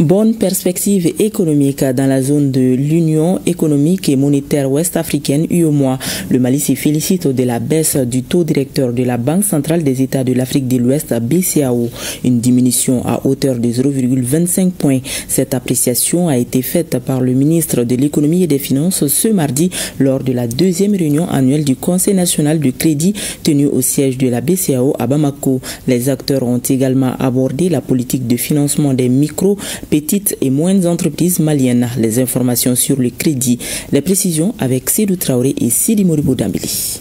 Bonne perspective économique dans la zone de l'Union économique et monétaire ouest-africaine UEMOA. Le Mali se félicite de la baisse du taux directeur de la Banque centrale des États de l'Afrique de l'Ouest, BCAO, une diminution à hauteur de 0,25 points. Cette appréciation a été faite par le ministre de l'économie et des finances ce mardi lors de la deuxième réunion annuelle du Conseil national de crédit tenu au siège de la BCAO à Bamako. Les acteurs ont également abordé la politique de financement des micro, petites et moyennes entreprises maliennes. Les informations sur le crédit, les précisions avec Sédou Traoré et Sidi Moribo Dambili.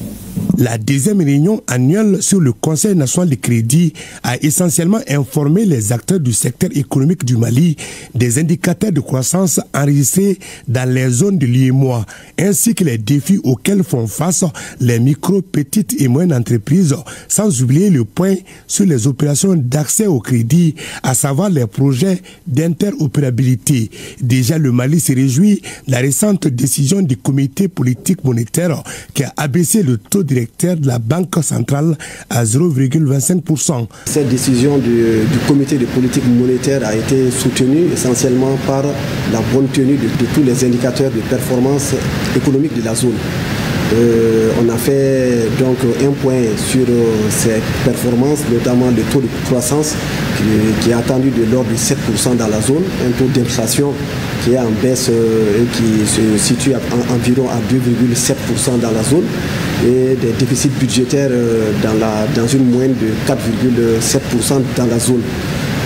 La deuxième réunion annuelle sur le Conseil national de crédit a essentiellement informé les acteurs du secteur économique du Mali des indicateurs de croissance enregistrés dans les zones de l'UEMOA, ainsi que les défis auxquels font face les micro, petites et moyennes entreprises, sans oublier le point sur les opérations d'accès au crédit, à savoir les projets d'interopérabilité. Déjà, le Mali se réjouit de la récente décision du comité politique monétaire qui a abaissé le taux directeur de la Banque centrale à 0,25%. Cette décision du comité de politique monétaire a été soutenue essentiellement par la bonne tenue de tous les indicateurs de performance économique de la zone. On a fait donc un point sur ces performances, notamment le taux de croissance qui est attendu de l'ordre de 7% dans la zone, un taux d'inflation qui est en baisse et qui se situe environ à 2,7% dans la zone, et des déficits budgétaires dans une moyenne de 4,7% dans la zone.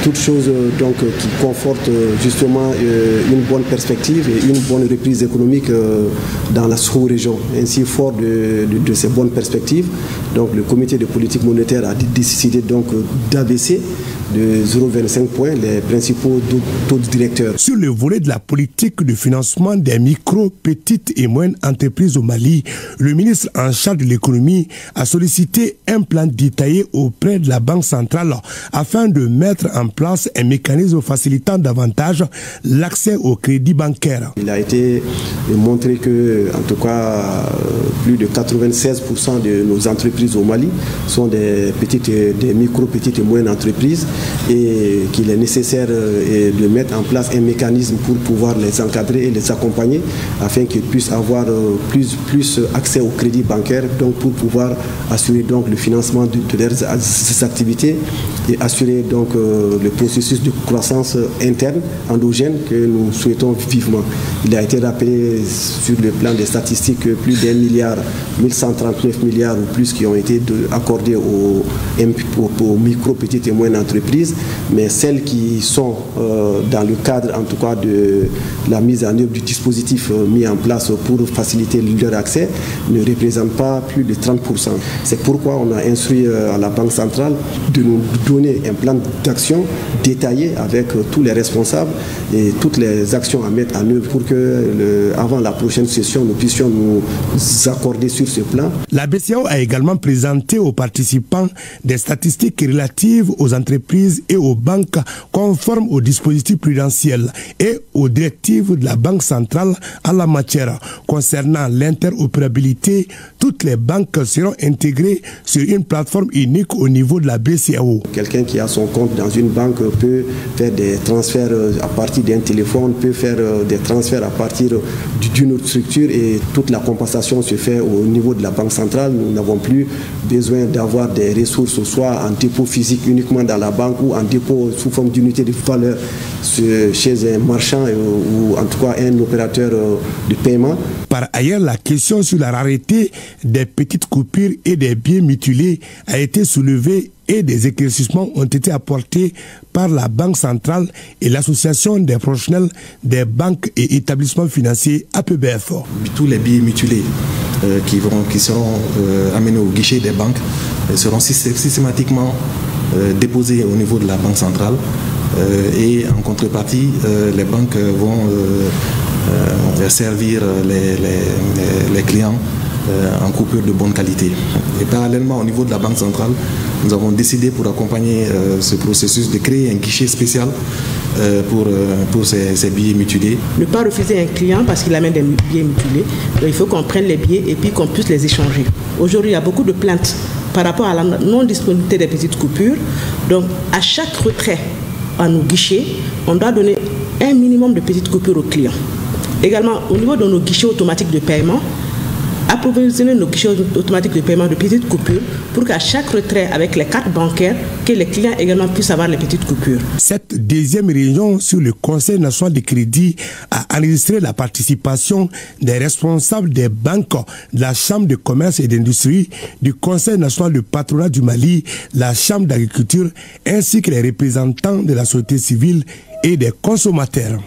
Toutes choses donc qui confortent justement une bonne perspective et une bonne reprise économique dans la sous-région. Ainsi, fort de ces bonnes perspectives, donc le comité de politique monétaire a décidé donc d'abaisser de 0,25 points les principaux taux directeurs. Sur le volet de la politique de financement des micro, petites et moyennes entreprises au Mali, le ministre en charge de l'économie a sollicité un plan détaillé auprès de la Banque centrale afin de mettre en place un mécanisme facilitant davantage l'accès au crédit bancaire. Il a été montré que, en tout cas, plus de 96% de nos entreprises au Mali sont des micro, petites et moyennes entreprises, et qu'il est nécessaire de mettre en place un mécanisme pour pouvoir les encadrer et les accompagner afin qu'ils puissent avoir plus accès au crédit bancaire, donc pour pouvoir assurer donc le financement de leurs activités et assurer donc le processus de croissance interne endogène que nous souhaitons vivement. Il a été rappelé sur le plan des statistiques que plus d'1 milliard, 1139 milliards ou plus qui ont été accordés aux micro, petites et moyennes entreprises, mais celles qui sont dans le cadre en tout cas de la mise en œuvre du dispositif mis en place pour faciliter leur accès ne représentent pas plus de 30%. C'est pourquoi on a instruit à la Banque centrale de nous donner un plan d'action détaillé avec tous les responsables et toutes les actions à mettre en œuvre pour que avant la prochaine session nous puissions nous accorder sur ce plan. La BCAO a également présenté aux participants des statistiques relatives aux entreprises et aux banques conformes au dispositif prudentiel et aux directives de la Banque centrale en la matière. Concernant l'interopérabilité, toutes les banques seront intégrées sur une plateforme unique au niveau de la BCAO. Quelqu'un qui a son compte dans une banque peut faire des transferts à partir d'un téléphone, peut faire des transferts à partir d'une autre structure, et toute la compensation se fait au niveau de la Banque centrale. Nous n'avons plus besoin d'avoir des ressources soit en dépôt physique uniquement dans la banque ou en dépôt sous forme d'unité de valeur chez un marchand ou en tout cas un opérateur de paiement. Par ailleurs, la question sur la rareté des petites coupures et des billets mutilés a été soulevée et des éclaircissements ont été apportés par la Banque centrale et l'Association des professionnels des banques et établissements financiers APBF. Tous les billets mutilés qui seront amenés au guichet des banques seront systématiquement déposés au niveau de la Banque centrale et en contrepartie, les banques vont servir les clients en coupure de bonne qualité. Et parallèlement, au niveau de la Banque centrale, nous avons décidé pour accompagner ce processus de créer un guichet spécial pour ces billets mutilés. Ne pas refuser un client parce qu'il amène des billets mutilés. Donc il faut qu'on prenne les billets et puis qu'on puisse les échanger. Aujourd'hui, il y a beaucoup de plaintes par rapport à la non-disponibilité des petites coupures. Donc à chaque retrait à nos guichets, on doit donner un minimum de petites coupures aux clients. Également, au niveau de nos guichets automatiques de paiement, approvisionner nos guichets automatiques de paiement de petites coupures pour qu'à chaque retrait avec les cartes bancaires, que les clients également puissent avoir les petites coupures. Cette deuxième réunion sur le Conseil national de crédit a enregistré la participation des responsables des banques, de la Chambre de commerce et d'industrie, du Conseil national de patronat du Mali, la Chambre d'agriculture, ainsi que les représentants de la société civile et des consommateurs.